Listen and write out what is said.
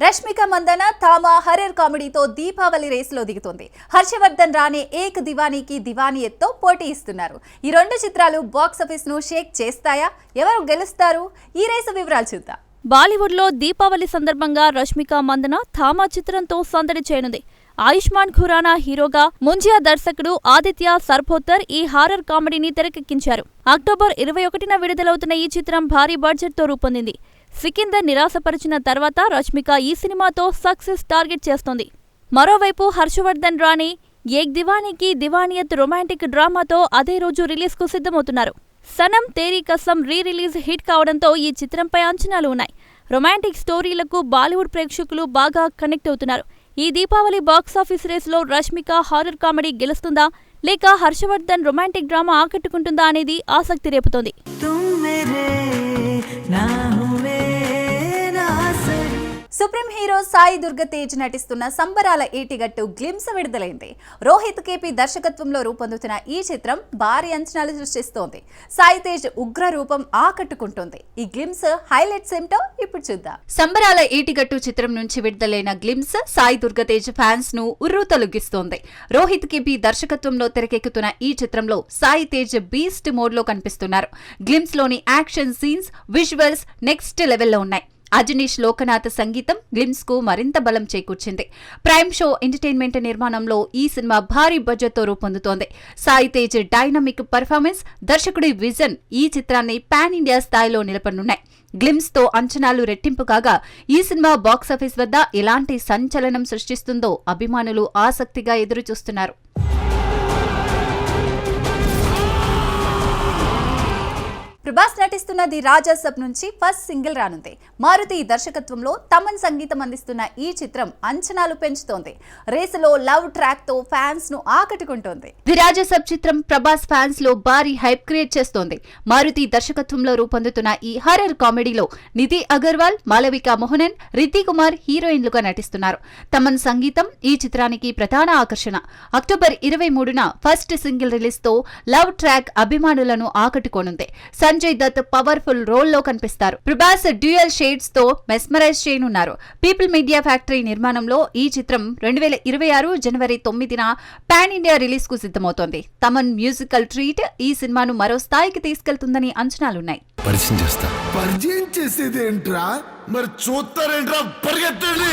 Rashmika Mandanna తామా horror కామెడీతో Deepavali రేసులో దిగుతోంది. హర్షవర్ధన్ రానే ఏక్ దివానీకి దివానీయత్తో పోటీ ఇస్తున్నారు. ఈ రెండు చిత్రాలు బాక్సాఫీస్ ను షేక్ చేస్తాయా? ఎవరు గెలుస్తారు? ఈ రేసు వివరాలు చూద్దాం. బాలీవుడ్ లో దీపావళి సందర్భంగా రష్మిక మందన థామా చిత్రంతో సందడి చేయనుంది. ఆయుష్మాన్ ఖురానా హీరోగా, ముంజియా దర్శకుడు ఆదిత్య సర్పోత్తర్ ఈ హారర్ కామెడీని తెరకెక్కించారు. అక్టోబర్ 21న విడుదలవుతున్న ఈ చిత్రం భారీ బడ్జెట్ తో రూపొందింది. సికిందర్ నిరాశపరిచిన తర్వాత రష్మిక ఈ సినిమాతో సక్సెస్ టార్గెట్ చేస్తోంది. మరోవైపు హర్షవర్ధన్ రానే ఏక్ దివానీకి దివానియత్ రొమాంటిక్ డ్రామాతో అదే రోజు రిలీజ్ కు సిద్ధమవుతున్నారు. సనం తేరీ కసమ్ రీ-రిలీజ్ హిట్ కావడంతో ఈ చిత్రంపై అంచనాలు ఉన్నాయి. రొమాంటిక్ స్టోరీలకు బాలీవుడ్ ప్రేక్షకులు బాగా కనెక్ట్ అవుతున్నారు. ఈ దీపావళి బాక్సాఫీస్ రేసులో రష్మిక హారర్ కామెడీ గెలుస్తుందా, లేక హర్షవర్ధన్ రొమాంటిక్ డ్రామా ఆకట్టుకుంటుందా అనేది ఆసక్తి రేపుతోంది. సుప్రీం హీరో సాయి దుర్గ తేజ్ నటిస్తున్న సంబరాల ఏటిగట్టు గ్లిమ్స్ విడుదలైంది. రోహిత్ కేపీ దర్శకత్వంలో రూపొందుతున్న ఈ చిత్రం భారీ అంచనాలు సృష్టిస్తోంది. సాయి తేజ్ ఉగ్ర రూపం ఆకట్టుకుంటోంది. ఈ గ్లిమ్స్ హైలైట్స్ ఏమిటో ఇప్పుడు చూద్దాం. సంబరాల ఏటిగట్టు చిత్రం నుంచి విడుదలైన గ్లిమ్స్ సాయి దుర్గ తేజ్ ఫ్యాన్స్ ను ఉర్రూతలొగిస్తోంది. రోహిత్ కేపీ దర్శకత్వంలో తెరకెక్కుతున్న ఈ చిత్రంలో సాయి తేజ్ బీస్ట్ మోడ్ లో కనిపిస్తున్నారు. గ్లిమ్స్ లోని యాక్షన్ సీన్స్, విజువల్స్ నెక్స్ట్ లెవెల్లో ఉన్నాయి. అజనీష్ లోకనాథ్ సంగీతం గ్లిమ్స్ కు మరింత బలం చేకూర్చింది. ప్రైమ్ షో ఎంటర్టైన్మెంట్ నిర్మాణంలో ఈ సినిమా భారీ బడ్జెట్ తో రూపొందుతోంది. సాయి తేజ్ డైనమిక్ పర్ఫార్మెన్స్, దర్శకుడి విజన్ ఈ చిత్రాన్ని పాన్ ఇండియా స్థాయిలో నిలపనున్నాయి. గ్లిమ్స్ తో అంచనాలు రెట్టింపు కాగా ఈ సినిమా బాక్సాఫీస్ వద్ద ఎలాంటి సంచలనం సృష్టిస్తుందో అభిమానులు ఆసక్తిగా ఎదురుచూస్తున్నారు. ప్రభాస్ నటిస్తున్న ది రాజాసబ్ నుంచి ఫస్ట్ సింగిల్ రానుంది. మారుతి దర్శకత్వంలో తమన్ సంగీతం అందిస్తున్న ఈ చిత్రం అంచనాలు పెంచుతోంది. రేసులో లవ్ ట్రాక్ తో ఫ్యాన్స్ ను ఆకట్టుకుంటోంది. ది రాజాసబ్ చిత్రం ప్రభాస్ ఫ్యాన్స్ లో భారీ హైప్ క్రియేట్ చేస్తోంది. మారుతి దర్శకత్వంలో రూపొందుతున్న ఈ హర్రర్ కామెడీలో నిధి అగర్వాల్, మాలవిక మోహనన్, రితి కుమార్ హీరోయిన్లుగా నటిస్తున్నారు. తమన్ సంగీతం ఈ చిత్రానికి ప్రధాన ఆకర్షణ. అక్టోబర్ 23న ఫస్ట్ సింగిల్ రిలీజ్ తో లవ్ ట్రాక్ అభిమానులను ఆకట్టుకోనుంది. సంజయ్ దత్ పవర్ఫుల్ రోల్ లో కనిపిస్తారు. ప్రభాస్ డ్యూయల్ షేడ్స్ తో మెస్మరైజ్ చేయనున్నారు. పీపుల్ మీడియా ఫ్యాక్టరీ నిర్మాణంలో ఈ చిత్రం 2026 జనవరి 9న పాన్ ఇండియా రిలీజ్ కు సిద్ధమవుతోంది. తమన్ మ్యూజికల్ ట్రీట్ ఈ సినిమాను మరో స్థాయికి తీసుకెళ్తుందని అంచనాలున్నాయి. పరిచయం చేసేదేంట్రా, మరి చూస్తారేంట్రా, పరిగెత్తండి.